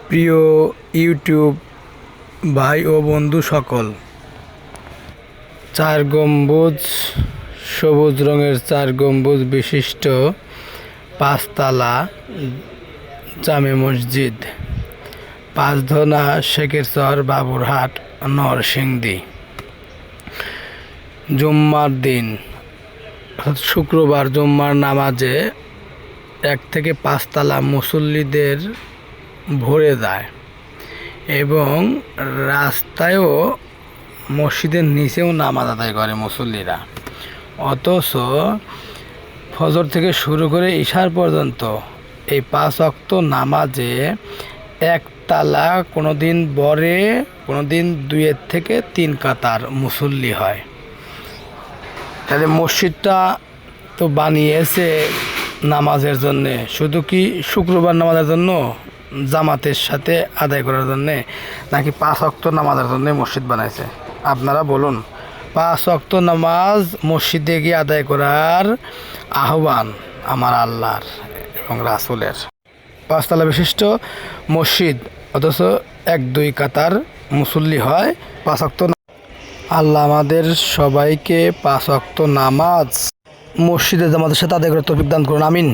প্রিয় ইউটিউব ভাই ও বন্ধু সকল, চার গম্বুজ, সবুজ রঙের চার গম্বুজ বিশিষ্ট পাঁচতলা জামে মসজিদ, পাঁচধনা, শেখেরচর, বাবুরহাট, নরসিংদী। জুম্মার দিন শুক্রবার জুম্মার নামাজে 1 থেকে 5 তলা মুসল্লিদের ভরে যায় এবং রাস্তায়ও মসজিদের নিচেও নামাজ আদায় করে মুসল্লিরা। অথচ ফজর থেকে শুরু করে ইশার পর্যন্ত এই 5 ওয়াক্ত নামাজে একতলা, কোনোদিন বরে, কোনোদিন 2 থেকে 3 কাতার মুসল্লি হয়। তাহলে মসজিদটা তো বানিয়েছে নামাজের জন্যে, শুধু কি শুক্রবার নামাজের জন্য, জামাতের সাথে আদায় করার জন্যে, নাকি 5 ওয়াক্ত নামাজের জন্য মসজিদ বানাইছে? আপনারা বলুন। 5 ওয়াক্ত নামাজ মসজিদে গিয়ে আদায় করার আহ্বান আমার আল্লাহর এবং রাসূলের। 5 তলা বিশিষ্ট মসজিদ, অথচ 1-2 কাতার মুসল্লি হয়। 5 ওয়াক্ত। আল্লাহ আমাদের সবাইকে 5 ওয়াক্ত নামাজ মসজিদে জামাতের সাথে আদায় করার তৌফিক দান করুন, আমিন।